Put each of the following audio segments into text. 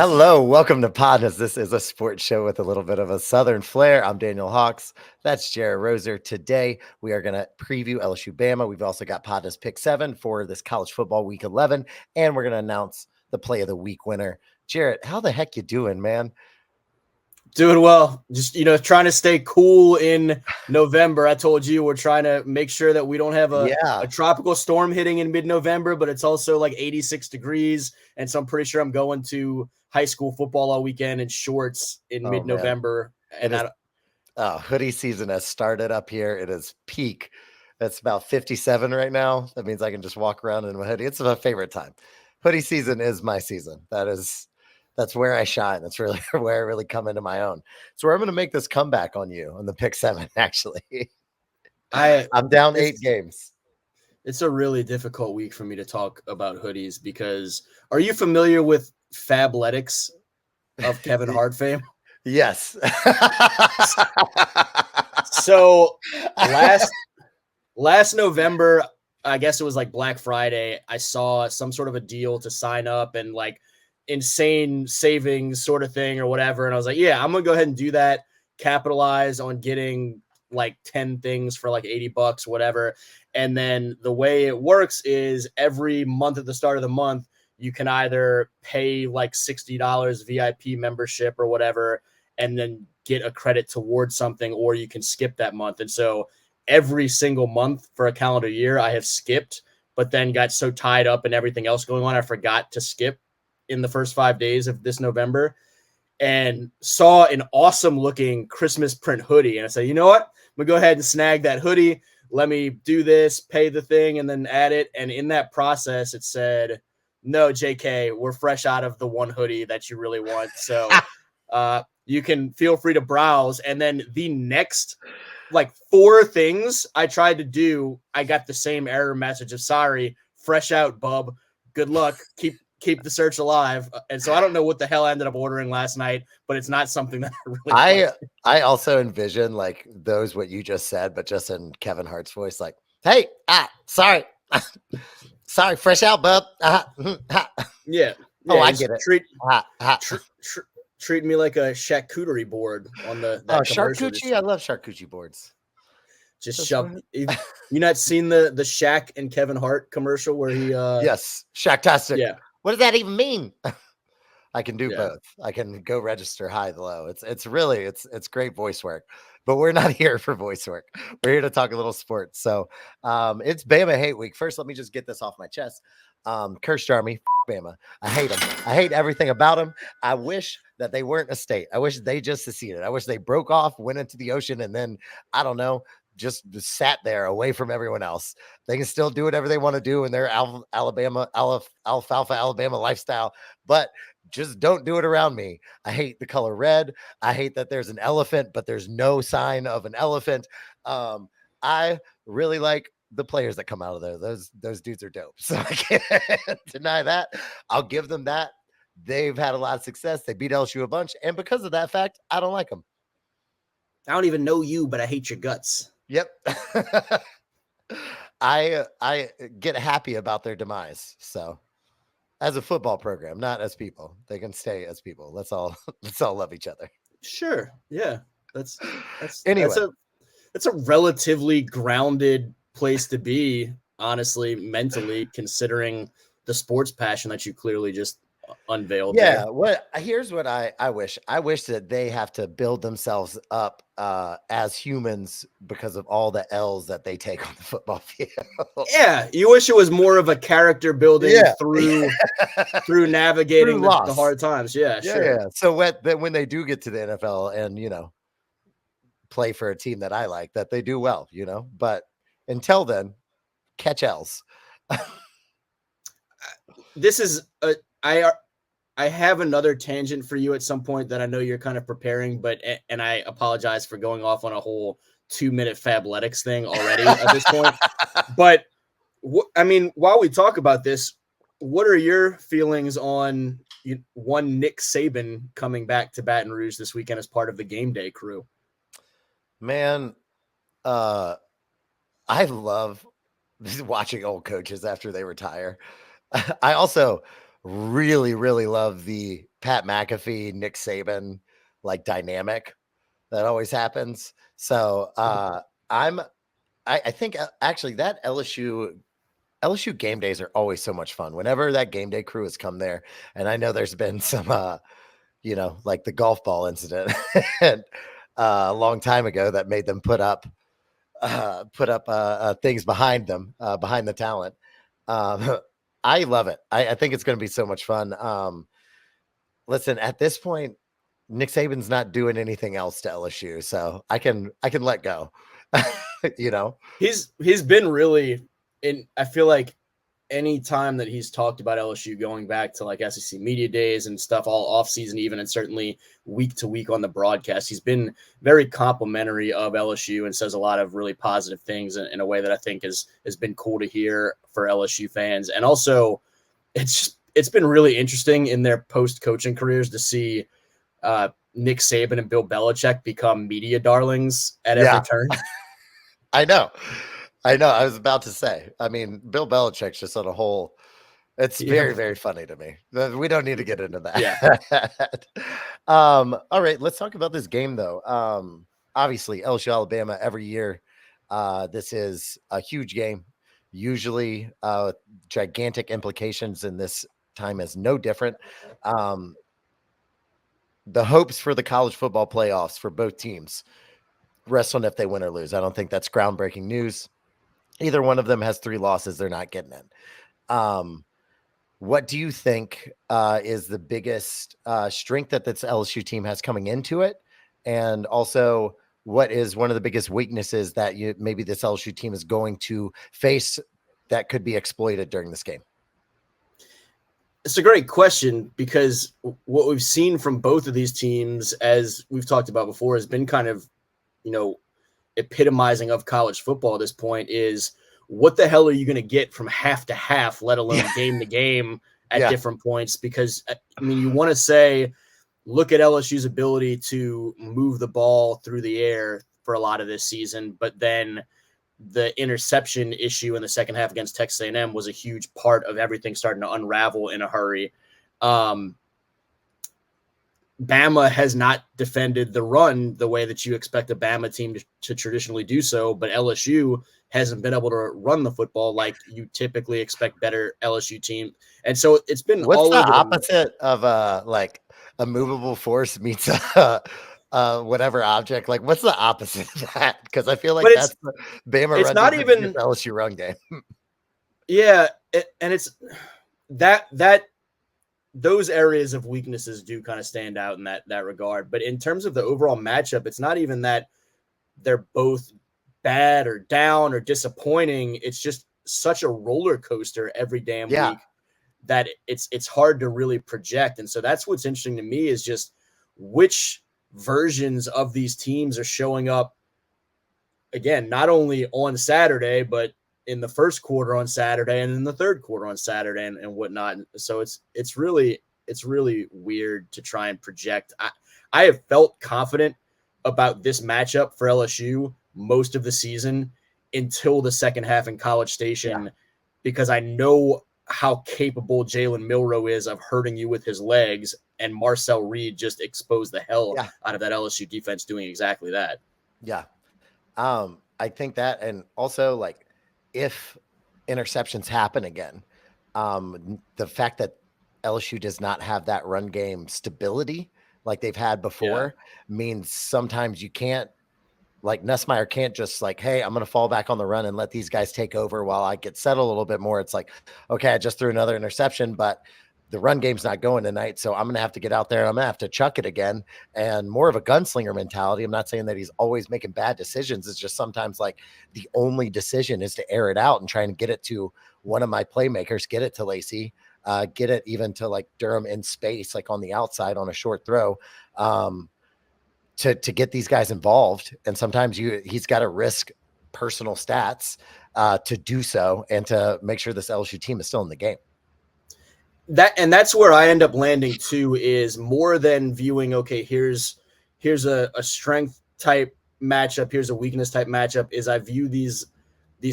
Hello, welcome to PODnas. This is a sports show with a little bit of a Southern flair. I'm Daniel Hawks. That's Jared Roser. Today, we are going to preview LSU-Bama. We've also got PODnas Pick 7 for this college football week 11, and we're going to announce the play of the week winner. Jared, how the heck you doing, man? Doing well. Just, trying to stay cool in November. I told you we're trying to make sure that we don't have a tropical storm hitting in mid-November, but it's also like 86 degrees. And so I'm pretty sure I'm going to high school football all weekend in shorts in mid-November. And hoodie season has started up here. It is peak. It's about 57 right now. That means I can just walk around in my hoodie. It's my favorite time. Hoodie season is my season. That's where I shine. That's really where I really come into my own. So I'm going to make this comeback on you on the pick 7, actually. I'm down 8 games. It's a really difficult week for me to talk about hoodies because are you familiar with Fabletics of Kevin Hart fame? Yes. So last November, I guess it was like Black Friday, I saw some sort of a deal to sign up and like insane savings sort of thing or whatever. And I was like, yeah, I'm going to go ahead and do that. Capitalize on getting like 10 things for like $80, whatever. And then the way it works is every month at the start of the month, you can either pay like $60 VIP membership or whatever, and then get a credit towards something, or you can skip that month. And so every single month for a calendar year, I have skipped, but then got so tied up in everything else going on, I forgot to skip in the first 5 days of this November, and saw an awesome looking Christmas print hoodie. And I said, you know what? I'm gonna go ahead and snag that hoodie. Let me do this, pay the thing, and then add it. And in that process, it said, no, JK, we're fresh out of the one hoodie that you really want. So you can feel free to browse. And then the next like 4 things I tried to do, I got the same error message of sorry, fresh out, bub. Good luck. Keep the search alive. And so I don't know what the hell I ended up ordering last night, but it's not something that I really like. I also envision like those what you just said, but just in Kevin Hart's voice, like, hey, sorry. Sorry, fresh out, bub. Yeah. Oh, I get it. Treat me like a charcuterie board on the charcuterie. I love charcuterie boards. Just shove. You not seen the Shaq and Kevin Hart commercial where he yes, Shaqtastic. Yeah. What does that even mean? I can do both. I can go register high, low. It's really great voice work, but we're not here for voice work. We're here to talk a little sports. So it's Bama hate week. First, let me just get this off my chest. Cursed Army, Bama. I hate them. I hate everything about them. I wish that they weren't a state. I wish they just seceded. I wish they broke off, went into the ocean, and then I don't know, just sat there away from everyone else. They can still do whatever they want to do in their alfalfa Alabama lifestyle, but just don't do it around me. I hate the color red. I hate that there's an elephant, but there's no sign of an elephant. I really like the players that come out of there. Those dudes are dope. So I can't deny that. I'll give them that. They've had a lot of success. They beat LSU a bunch. And because of that fact, I don't like them. I don't even know you, but I hate your guts. Yep. I get happy about their demise. So as a football program, not as people, they can stay as people. Let's all love each other. Sure. Yeah. That's anyway. That's a relatively grounded place to be, honestly, mentally, considering the sports passion that you clearly just unveiled. Yeah. Here's what I wish. I wish that they have to build themselves up as humans because of all the L's that they take on the football field. Yeah. You wish it was more of a character building through navigating the hard times. Yeah. Sure. Yeah. So when they do get to the NFL and, play for a team that I like, that they do well, but until then, catch L's. This is I have another tangent for you at some point that I know you're kind of preparing, and I apologize for going off on a whole 2-minute Fabletics thing already at this point. But while we talk about this, what are your feelings on one Nick Saban coming back to Baton Rouge this weekend as part of the game day crew? Man, I love watching old coaches after they retire. I also really, really love the Pat McAfee, Nick Saban like dynamic that always happens. So I think actually that LSU game days are always so much fun. Whenever that game day crew has come there, and I know there's been some like the golf ball incident and, a long time ago that made them put up things behind them, behind the talent. Um, I love it. I think it's going to be so much fun. Listen, at this point, Nick Saban's not doing anything else to LSU, so I can let go. you know, He's been really in. I feel like any time that he's talked about LSU going back to like SEC media days and stuff all off season, even, and certainly week to week on the broadcast, he's been very complimentary of LSU and says a lot of really positive things in a way that I think has been cool to hear for LSU fans. And also it's been really interesting in their post coaching careers to see Nick Saban and Bill Belichick become media darlings at every turn. I know. I was about to say. I mean, Bill Belichick's just on a whole. It's very, very funny to me. We don't need to get into that. Yeah. All right, let's talk about this game though. Obviously, LSU Alabama every year. This is a huge game. Usually, gigantic implications, and this time is no different. The hopes for the college football playoffs for both teams rest on if they win or lose. I don't think that's groundbreaking news. Either one of them has 3 losses. They're not getting in. What do you think is the biggest strength that this LSU team has coming into it? And also, what is one of the biggest weaknesses that maybe this LSU team is going to face that could be exploited during this game? It's a great question because what we've seen from both of these teams, as we've talked about before, has been kind of, epitomizing of college football at this point. Is what the hell are you going to get from half to half, let alone game to game at different points? Because, I mean, you want to say, look at LSU's ability to move the ball through the air for a lot of this season, but then the interception issue in the second half against Texas A&M was a huge part of everything starting to unravel in a hurry. Bama has not defended the run the way that you expect a Bama team to traditionally do so, but LSU hasn't been able to run the football like you typically expect better LSU team. And so it's been What's all the over opposite of like a movable force meets whatever object? Like, what's the opposite of that? Because I feel like that's the Bama it's run not defense even LSU run game. Yeah, and it's that those areas of weaknesses do kind of stand out in that regard. But in terms of the overall matchup, it's not even that they're both bad or down or disappointing. It's just such a roller coaster every damn week that it's hard to really project. And so that's what's interesting to me is just which versions of these teams are showing up again, not only on Saturday, but in the first quarter on Saturday and in the third quarter on Saturday and whatnot. So it's really weird to try and project. I have felt confident about this matchup for LSU most of the season until the second half in College Station, because I know how capable Jalen Milroe is of hurting you with his legs, and Marcel Reed just exposed the hell out of that LSU defense doing exactly that. Yeah. I think that, and also like if interceptions happen again, the fact that LSU does not have that run game stability like they've had before means sometimes you can't, like Nussmeier can't just like, hey, I'm going to fall back on the run and let these guys take over while I get settled a little bit more. It's like, okay, I just threw another interception, but the run game's not going tonight. So I'm going to have to get out there. I'm going to have to chuck it again, and more of a gunslinger mentality. I'm not saying that he's always making bad decisions. It's just sometimes like the only decision is to air it out and try and get it to one of my playmakers, get it to Lacey, get it even to like Durham in space, like on the outside on a short throw, to get these guys involved. And sometimes he's got to risk personal stats to do so and to make sure this LSU team is still in the game. That's where I end up landing too, is more than viewing, okay, here's a strength type matchup, here's a weakness type matchup, is I view these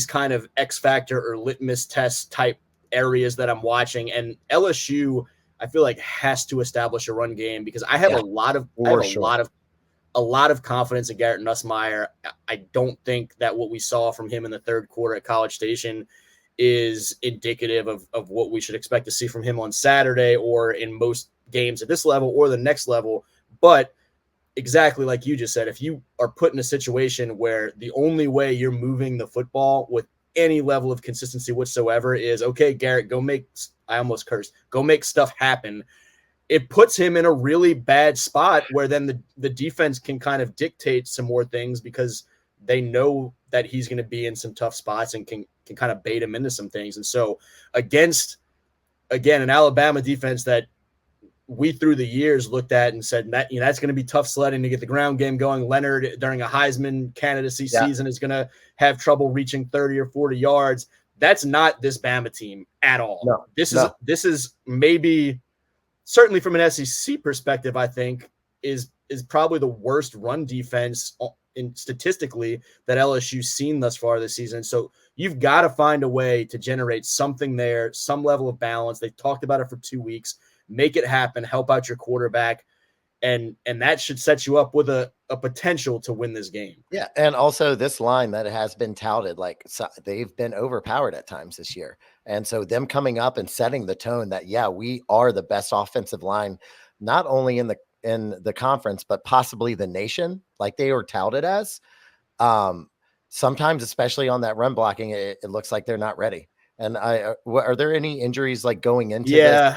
kind of X factor or litmus test type areas that I'm watching. And LSU I feel like has to establish a run game, because I have Yeah, a lot of confidence in Garrett Nussmeier. I don't think that what we saw from him in the third quarter at College Station is indicative of what we should expect to see from him on Saturday or in most games at this level or the next level. But exactly like you just said, if you are put in a situation where the only way you're moving the football with any level of consistency whatsoever is, okay, Garrett, go make, I almost cursed, go make stuff happen. It puts him in a really bad spot where then the defense can kind of dictate some more things, because they know that he's going to be in some tough spots and can kind of bait him into some things. And so against, again, an Alabama defense that we through the years looked at and said that, you know, that's going to be tough sledding to get the ground game going. Leonard during a Heisman candidacy season is going to have trouble reaching 30 or 40 yards. That's not this Bama team at all. No, this is maybe, certainly from an SEC perspective, I think is probably the worst run defense in statistically that LSU's seen thus far this season. So you've got to find a way to generate something there, some level of balance. They've talked about it for 2 weeks. Make it happen, help out your quarterback, and that should set you up with a potential to win this game. Yeah, and also this line that has been touted, like, so they've been overpowered at times this year. And so them coming up and setting the tone that, yeah, we are the best offensive line, not only in the conference, but possibly the nation, like they were touted as. Sometimes, especially on that run blocking, it looks like they're not ready. And are there any injuries like going into this?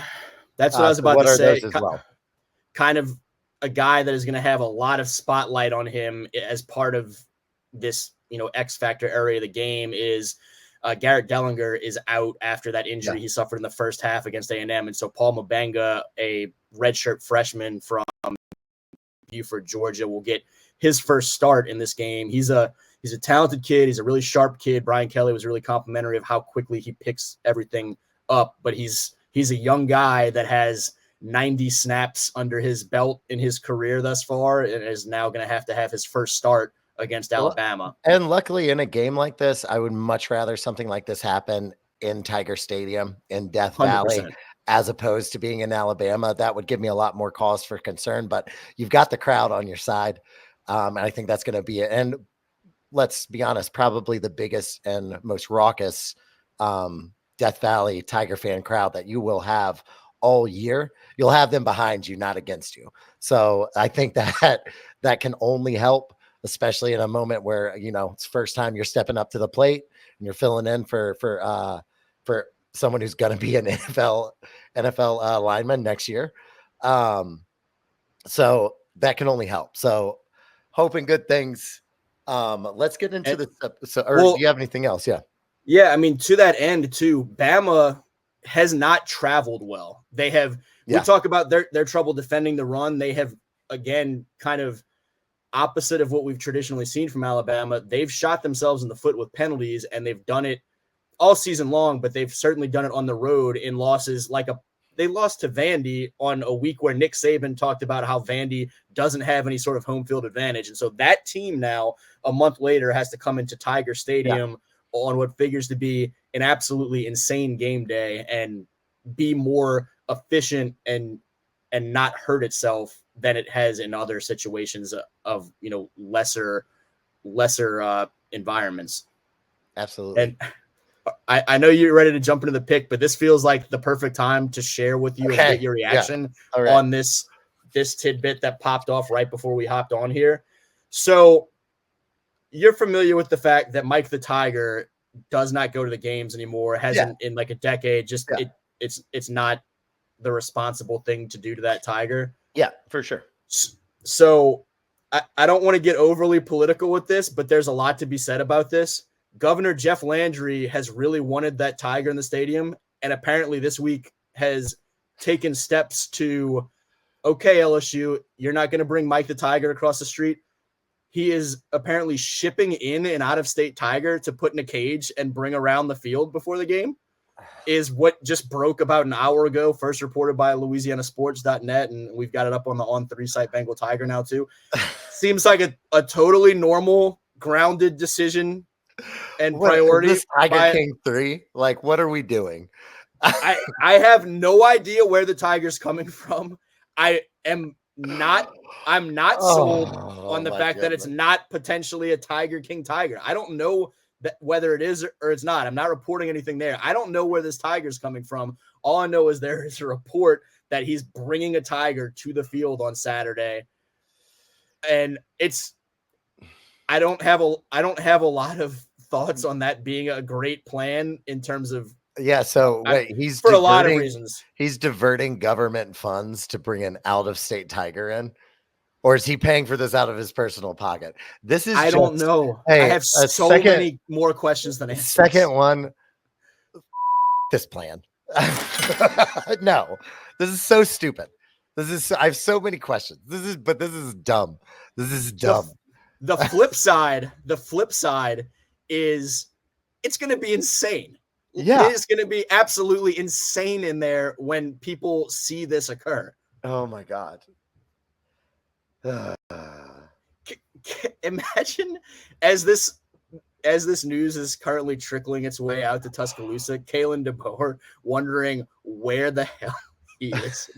That's what I was So about what to are say. those as well? Kind of a guy that is going to have a lot of spotlight on him as part of this, you know, X factor area of the game is Garrett Dellinger is out after that injury he suffered in the first half against A&M. And so Paul Mabanga, a redshirt freshman from Buford, Georgia, will get his first start in this game. He's a talented kid. He's a really sharp kid. Brian Kelly was really complimentary of how quickly he picks everything up, but he's a young guy that has 90 snaps under his belt in his career thus far, and is now going to have his first start against Alabama. And luckily, in a game like this, I would much rather something like this happen in Tiger Stadium in Death 100%. Valley as opposed to being in Alabama. That would give me a lot more cause for concern, but you've got the crowd on your side. And I think that's going to be it. And let's be honest, probably the biggest and most raucous Death Valley Tiger fan crowd that you will have all year. You'll have them behind you, not against you. So I think that can only help, especially in a moment where, you know, it's first time you're stepping up to the plate and you're filling in for someone who's going to be an NFL lineman next year. So that can only help. So hoping good things. Let's get into this. So, do you have anything else? Yeah. Yeah. I mean, to that end too, Bama has not traveled well. They have, we talk about their trouble defending the run. They have, again, kind of opposite of what we've traditionally seen from Alabama. They've shot themselves in the foot with penalties, and they've done it all season long, but they've certainly done it on the road in losses. They lost to Vandy on a week where Nick Saban talked about how Vandy doesn't have any sort of home field advantage. And so that team now, a month later, has to come into Tiger Stadium on what figures to be an absolutely insane game day and be more efficient and not hurt itself than it has in other situations of, you know, lesser environments. Absolutely. And I know you're ready to jump into the pick, but this feels like the perfect time to share with you and get your reaction on this tidbit that popped off right before we hopped on here. So you're familiar with the fact that Mike the Tiger does not go to the games anymore, hasn't in like a decade. Just it's not the responsible thing to do to that Tiger. Yeah, for sure. So I don't want to get overly political with this, but there's a lot to be said about this. Governor Jeff Landry has really wanted that Tiger in the stadium, and apparently this week has taken steps to, okay, LSU, you're not going to bring Mike the Tiger across the street. He is apparently shipping in an out-of-state tiger to put in a cage and bring around the field before the game, is what just broke about an hour ago, first reported by LouisianaSports.net, and we've got it up on the On3 site, Bengal Tiger now too. Seems like a totally normal, grounded decision and priority. This Tiger King 3, like, what are we doing? I have no idea where the Tiger's coming from. I'm not sold on the fact that it's not potentially a Tiger King Tiger. I don't know whether it is or it's not. I'm not reporting anything there. I don't know where this Tiger's coming from. All I know is there is a report that he's bringing a Tiger to the field on Saturday. And I don't have a lot of thoughts on that being a great plan in terms of so wait, he's for a lot of reasons. He's diverting government funds to bring an out-of-state Tiger in, or is he paying for this out of his personal pocket? I don't know. Hey, I have so many more questions than answers. Second one, this plan. No, this is so stupid. I have so many questions. This is dumb. This is dumb. The flip side is it's going to be insane. Yeah. It is going to be absolutely insane in there when people see this occur. Oh my God. Imagine as this news is currently trickling its way out to Tuscaloosa, Kalen DeBoer wondering where the hell he is.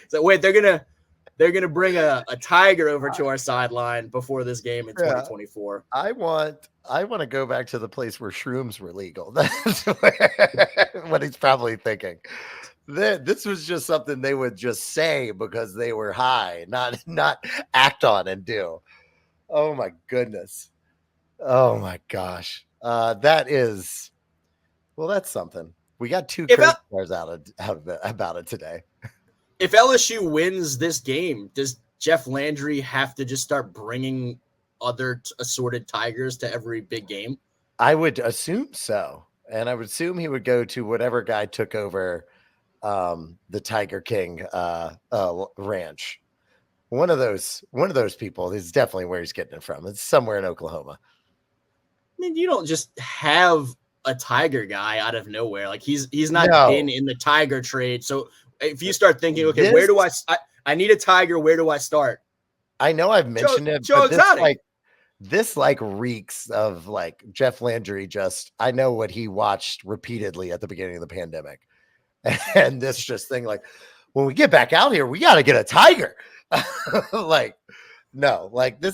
So wait, they're gonna bring a Tiger over to our sideline before this game in 2024. I want to go back to the place where shrooms were legal. That's what he's probably thinking. This was just something they would just say because they were high, not act on and do. Oh my goodness. Oh my gosh. That's something. We got 2 curse words out of it about it today. If LSU wins this game, does Jeff Landry have to just start bringing other assorted Tigers to every big game? I would assume so. And I would assume he would go to whatever guy took over the Tiger King ranch. One of those people is definitely where he's getting it from. It's somewhere in Oklahoma. I mean, you don't just have a Tiger guy out of nowhere. Like he's not been in the Tiger trade. So if you start thinking, okay, where do I need a Tiger, where do I start? I know I've mentioned it, but this reeks of like Jeff Landry. I know what he watched repeatedly at the beginning of the pandemic. And this just thing, like, when we get back out here, we got to get a Tiger. This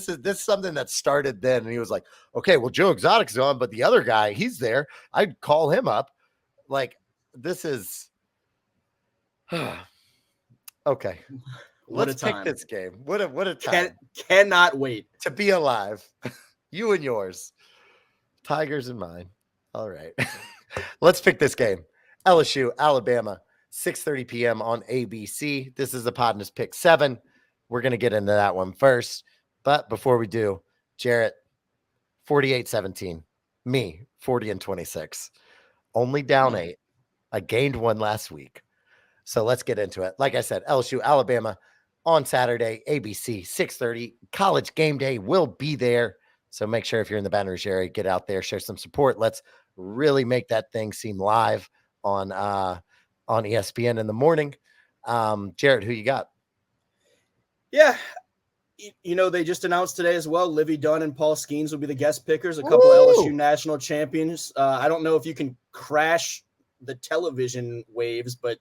is something that started then. And he was like, okay, well, Joe Exotic's on, but the other guy, he's there. I'd call him up. Like, this is okay. Let's pick this game. What a time. Cannot wait to be alive. You and yours. Tigers and mine. All right. Let's pick this game. LSU, Alabama, 6:30 p.m. on ABC. This is the PODnas Pick 7. We're going to get into that one first. But before we do, Jarrett, 48-17. Me, 40-26. Only down 8. I gained 1 last week. So let's get into it. Like I said, LSU, Alabama on Saturday, ABC, 6:30. College game day will be there. So make sure if you're in the Baton Rouge area, get out there, show some support. Let's really make that thing seem live on ESPN in the morning. Jarrett, who you got? Yeah. They just announced today as well, Livy Dunn and Paul Skeens will be the guest pickers, a couple LSU national champions. I don't know if you can crash the television waves, but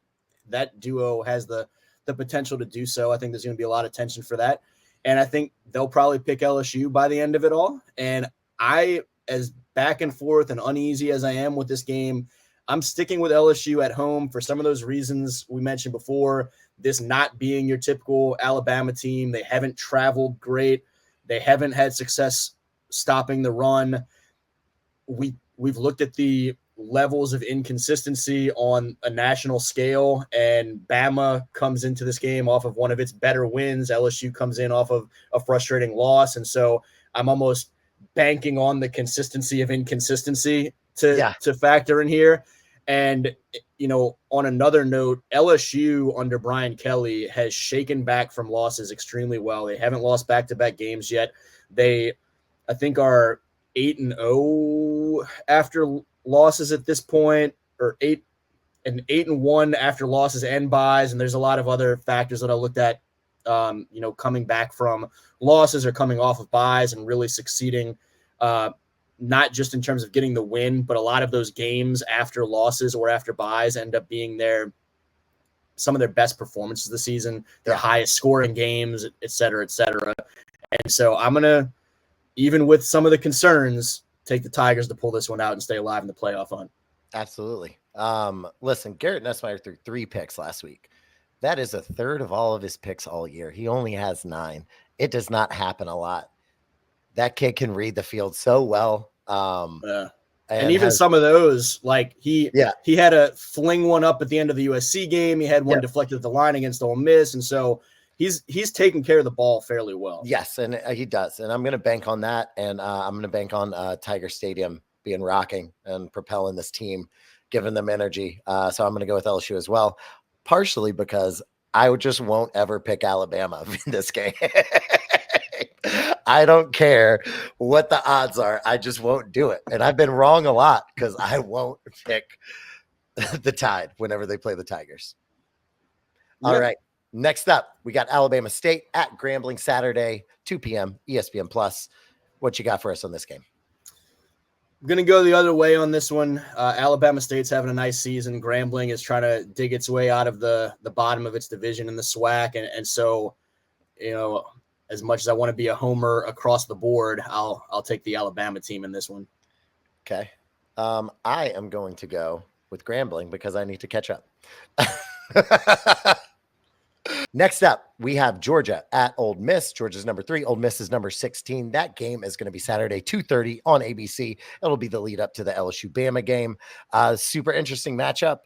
that duo has the potential to do so. I think there's going to be a lot of tension for that. And I think they'll probably pick LSU by the end of it all. And I, as back and forth and uneasy as I am with this game, I'm sticking with LSU at home for some of those reasons we mentioned before. This not being your typical Alabama team. They haven't traveled great. They haven't had success stopping the run. We've looked at the levels of inconsistency on a national scale, and Bama comes into this game off of one of its better wins. LSU comes in off of a frustrating loss. And so I'm almost banking on the consistency of inconsistency to factor in here. And, on another note, LSU under Brian Kelly has shaken back from losses extremely well. They haven't lost back-to-back games yet. They, I think, are 8-0 after losses at this point, or 8-1 after losses and buys. And there's a lot of other factors that I looked at, coming back from losses or coming off of buys and really succeeding not just in terms of getting the win, but a lot of those games after losses or after buys end up being some of their best performances of the season, their highest scoring games, et cetera, et cetera. And so I'm going to, even with some of the concerns, take the Tigers to pull this one out and stay alive in the playoff hunt. Absolutely. Listen, Garrett Nussmeier threw 3 picks last week. That is a third of all of his picks all year. He only has 9. It does not happen a lot. That kid can read the field so well. And even some of those, like he had to fling one up at the end of the USC game. He had one deflected at the line against Ole Miss. And so he's taking care of the ball fairly well. Yes, and he does. And I'm going to bank on that. And I'm going to bank on Tiger Stadium being rocking and propelling this team, giving them energy. So I'm going to go with LSU as well, partially because I just won't ever pick Alabama in this game. I don't care what the odds are. I just won't do it. And I've been wrong a lot because I won't pick the Tide whenever they play the Tigers. All right. Next up, we got Alabama State at Grambling Saturday, 2 p.m., ESPN Plus. What you got for us on this game? I'm going to go the other way on this one. Alabama State's having a nice season. Grambling is trying to dig its way out of the bottom of its division in the SWAC. And so, as much as I want to be a homer across the board, I'll take the Alabama team in this one. Okay. I am going to go with Grambling because I need to catch up. Next up, we have Georgia at Ole Miss. Georgia's number 3. Ole Miss is number 16. That game is going to be Saturday, 2:30 on ABC. It'll be the lead up to the LSU-Bama game. Super interesting matchup.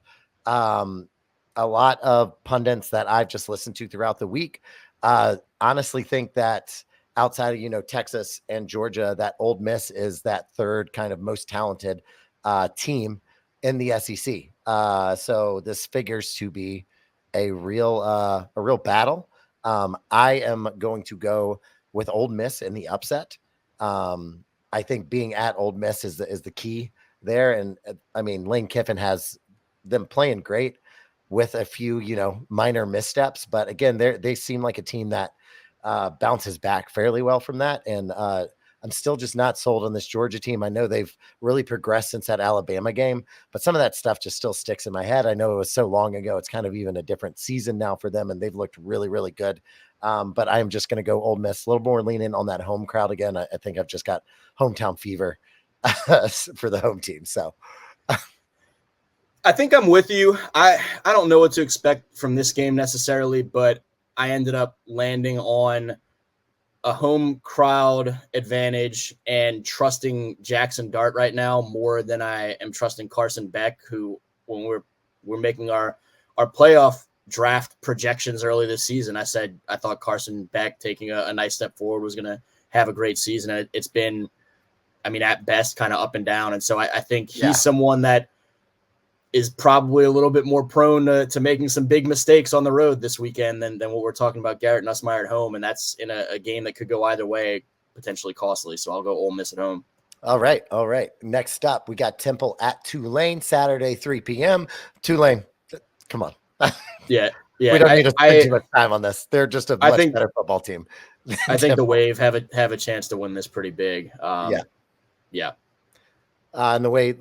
A lot of pundits that I've just listened to throughout the week honestly think that outside of, Texas and Georgia, that Ole Miss is that third kind of most talented team in the SEC. So this figures to be a real battle. I am going to go with Ole Miss in the upset. I think being at Ole Miss is the key there. And I mean, Lane Kiffin has them playing great with a few, minor missteps, but again, they seem like a team that bounces back fairly well from that. And I'm still just not sold on this Georgia team. I know they've really progressed since that Alabama game, but some of that stuff just still sticks in my head. I know it was so long ago. It's kind of even a different season now for them, and they've looked really, really good. But I'm just going to go Ole Miss, a little more leaning on that home crowd again. I think I've just got hometown fever for the home team. So I think I'm with you. I don't know what to expect from this game necessarily, but I ended up landing on a home crowd advantage and trusting Jackson Dart right now more than I am trusting Carson Beck, who when we're making our playoff draft projections early this season, I said I thought Carson Beck taking a nice step forward was going to have a great season. It's been, at best, kind of up and down. And so I think he's someone that is probably a little bit more prone to making some big mistakes on the road this weekend than what we're talking about Garrett Nussmeier at home. And that's in a game that could go either way, potentially costly. So I'll go Ole Miss at home. All right. Next up, we got Temple at Tulane, Saturday, 3 p.m. Tulane, come on. Yeah. We don't need to spend too much time on this. They're just a much better football team. I think the Wave have a chance to win this pretty big. Yeah. And the way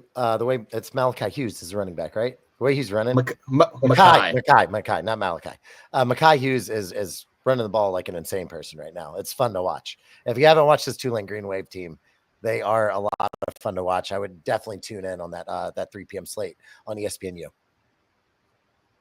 it's Malachi Hughes is running back, right? The way he's running, Makai, not Malachi. Makai Hughes is running the ball like an insane person right now. It's fun to watch. If you haven't watched this Tulane Green Wave team, they are a lot of fun to watch. I would definitely tune in on that 3 p.m. slate on ESPNU.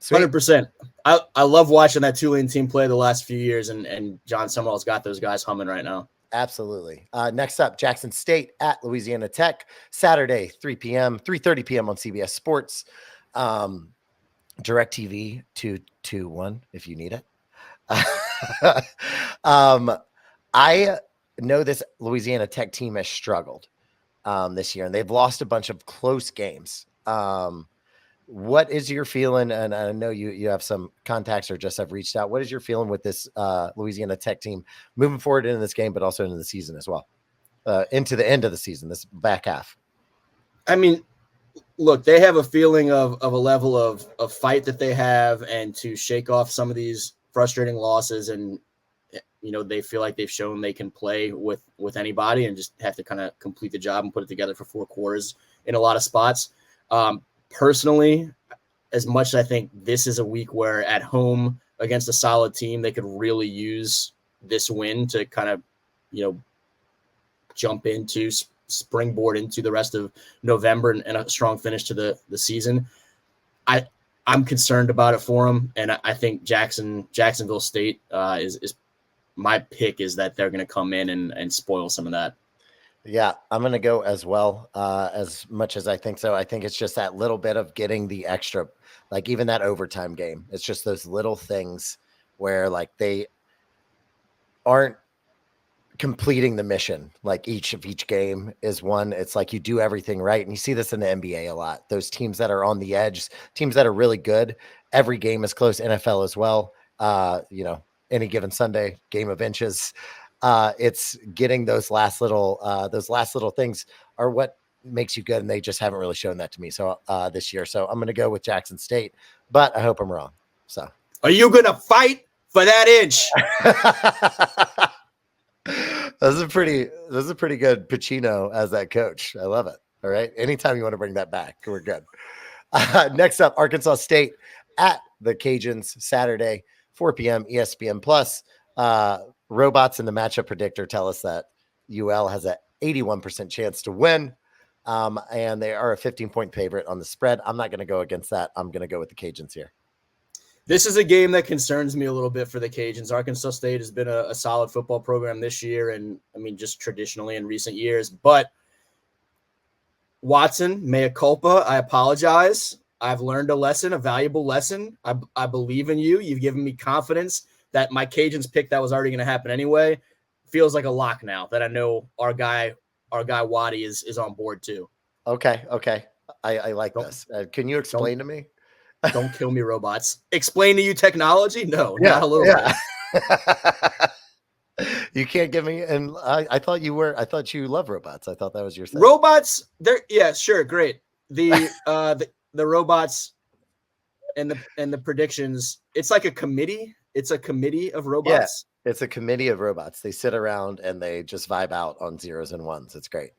100%. I love watching that Tulane team play the last few years, and John Summerall's got those guys humming right now. Absolutely. Next up, Jackson State at Louisiana Tech, Saturday, 3:30 p.m. on CBS Sports. DirecTV 221 if you need it. I know this Louisiana Tech team has struggled this year, and they've lost a bunch of close games. What is your feeling? And I know you have some contacts or just have reached out. What is your feeling with this Louisiana Tech team moving forward into this game, but also into the season as well, into the end of the season, this back half? Look, they have a feeling of a level of fight that they have, and to shake off some of these frustrating losses. And they feel like they've shown they can play with anybody and just have to kind of complete the job and put it together for 4 quarters in a lot of spots. Personally, as much as I think this is a week where at home against a solid team, they could really use this win to kind of, jump into, springboard into the rest of November and a strong finish to the season. I'm concerned about it for them, and I think Jacksonville State is my pick, is that they're going to come in and spoil some of that. Yeah, I'm going to go as well, as much as I think so. I think it's just that little bit of getting the extra, like even that overtime game. It's just those little things where like they aren't completing the mission. Like each game is one. It's like you do everything right. And you see this in the NBA a lot. Those teams that are on the edge, teams that are really good, every game is close. NFL as well. Any given Sunday, game of inches. It's getting those last little things are what makes you good, and they just haven't really shown that to me. So this year, so I'm going to go with Jackson State, but I hope I'm wrong. So, are you going to fight for that inch? This is a pretty good Pacino as that coach. I love it. All right, anytime you want to bring that back, we're good. Next up, Arkansas State at the Cajuns, Saturday, 4 p.m. ESPN Plus. Robots in the matchup predictor tell us that UL has an 81% chance to win, and they are a 15-point favorite on the spread. I'm not going to go against that. I'm going to go with the Cajuns here. This is a game that concerns me a little bit for the Cajuns. Arkansas State has been a solid football program this year, and I mean, just traditionally in recent years. But Watson, mea culpa, I apologize. I've learned a lesson, a valuable lesson. I believe in you. You've given me confidence that my Cajuns pick that was already going to happen anyway feels like a lock now that I know our guy Waddy is on board too. Okay. I like this. Can you explain to me? Don't kill me, robots. Explain to you technology? No, not a little bit. You can't give me, and I thought you love robots. I thought that was your thing. Robots, sure, great. The robots and the predictions, it's like a committee. It's a committee of robots. Yeah, it's a committee of robots. They sit around and they just vibe out on zeros and ones. It's great.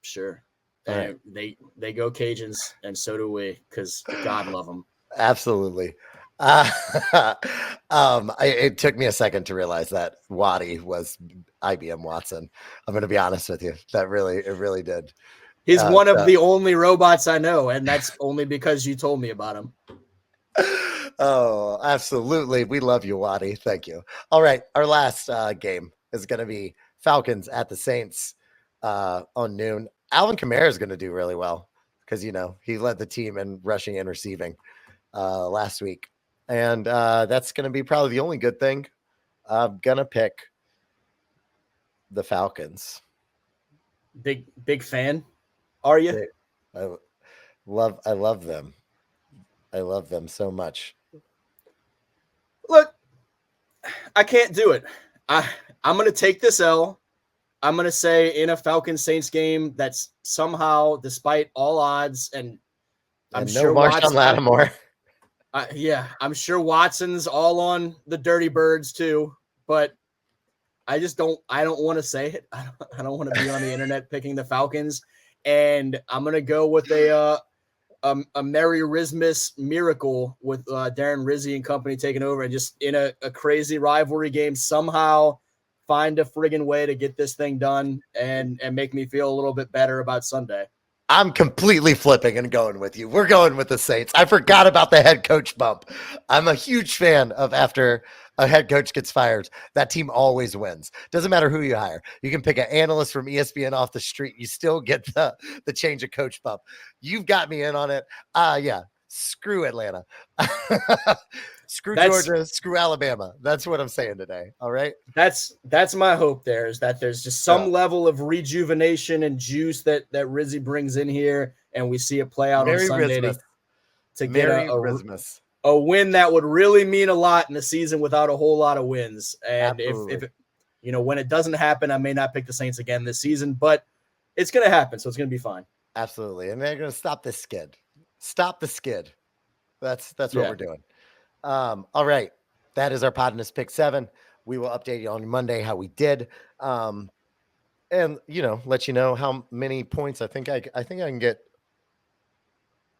Sure. And they go Cajuns, and so do we, because God love them. Absolutely. It took me a second to realize that Waddy was IBM Watson. I'm going to be honest with you. It really did. He's one of the only robots I know, and that's only because you told me about him. Oh, absolutely. We love you, Waddy. Thank you. All right. Our last game is going to be Falcons at the Saints on noon. Alvin Kamara is going to do really well because, he led the team in rushing and receiving last week. And that's going to be probably the only good thing. I'm going to pick the Falcons. Big fan, are you? I love them. I love them so much. Look, I can't do it. I'm going to take this L. I'm going to say in a Falcons-Saints game that's somehow, despite all odds, and I'm sure Marshawn Lattimore. I'm sure Watson's all on the Dirty Birds too, but I don't want to say it. I don't want to be on the internet picking the Falcons, and I'm going to go with a Merry Christmas miracle with Darren Rizzi and company taking over, and just in a crazy rivalry game somehow find a friggin' way to get this thing done and make me feel a little bit better about Sunday. I'm completely flipping and going with you. We're going with the Saints. I forgot about the head coach bump. I'm a huge fan of after a head coach gets fired, that team always wins. Doesn't matter who you hire. You can pick an analyst from ESPN off the street. You still get the change of coach bump. You've got me in on it. Yeah. Screw Atlanta. Screw Georgia. Screw Alabama. That's what I'm saying today. All right. That's my hope there, is that there's just some level of rejuvenation and juice that Rizzi brings in here, and we see it play out on Sunday to get a win that would really mean a lot in a season without a whole lot of wins. And if when it doesn't happen, I may not pick the Saints again this season, but it's going to happen. So it's going to be fine. Absolutely. And they're going to stop this skid. Stop the skid. That's what we're doing. All right. That is our PODnas Pick 7. We will update you on Monday how we did. And let you know how many points I think I can get.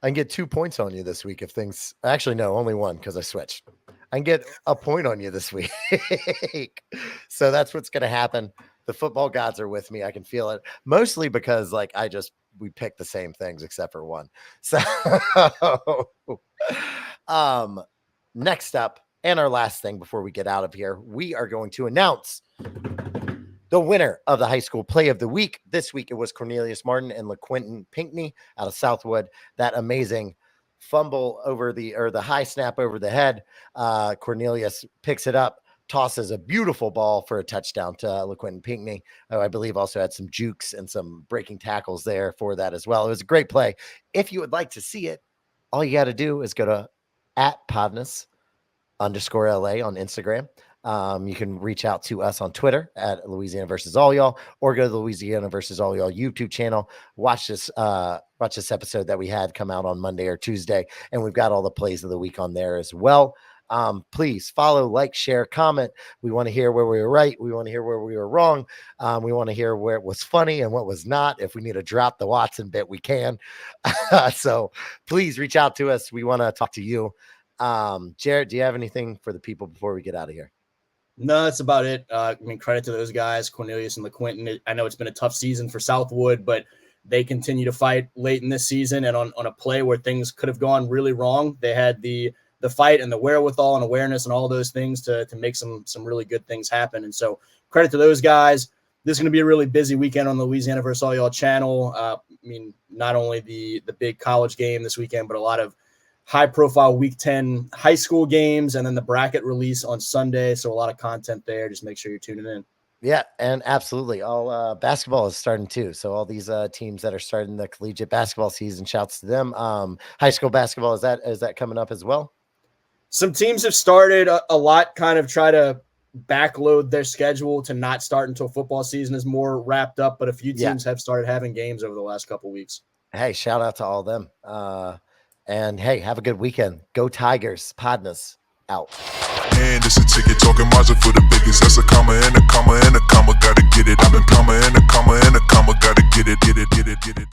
I can get 2 points on you this week if things actually no, only one because I switched. I can get a point on you this week. So that's what's going to happen. The football gods are with me. I can feel it. Mostly because we picked the same things except for one. So next up and our last thing before we get out of here, we are going to announce the winner of the high school play of the week. This week, it was Cornelius Martin and LaQuinton Pinckney out of Southwood. That amazing fumble the high snap over the head. Cornelius picks it up, tosses a beautiful ball for a touchdown to LaQuinton Pinckney. I believe also had some jukes and some breaking tackles there for that as well. It was a great play. If you would like to see it, all you got to do is go to @PODnas_LA on Instagram. You can reach out to us on Twitter at Louisiana versus All Y'all, or go to the Louisiana versus All Y'all YouTube channel. Watch this episode that we had come out on Monday or Tuesday, and we've got all the plays of the week on there as well. Please follow, like, share, comment. We want to hear where we were right. We want to hear where we were wrong. We want to hear where it was funny and what was not. If we need to drop the Watson bit, we can. So please reach out to us. We want to talk to you. Jared, do you have anything for the people before we get out of here? No, that's about it. Credit to those guys, Cornelius and LaQuinton. I know it's been a tough season for Southwood, but they continue to fight late in this season. And on a play where things could have gone really wrong, they had the fight and the wherewithal and awareness and all those things to make some really good things happen. And so credit to those guys. This is going to be a really busy weekend on the Louisiana versus All Y'all channel. Not only the big college game this weekend, but a lot of high-profile Week 10 high school games, and then the bracket release on Sunday. So a lot of content there. Just make sure you're tuning in. Yeah, and absolutely. All basketball is starting too. So all these teams that are starting the collegiate basketball season, shouts to them. High school basketball, is that coming up as well? Some teams have started a lot, kind of try to backload their schedule to not start until football season is more wrapped up. But a few teams have started having games over the last couple of weeks. Hey, shout out to all of them. And hey, have a good weekend. Go Tigers. Podnas out. And it's a ticket talking margin for the biggest. That's a comma and a comma and a comma. Gotta get it. I've been comma and a comma and a comma. Gotta get it.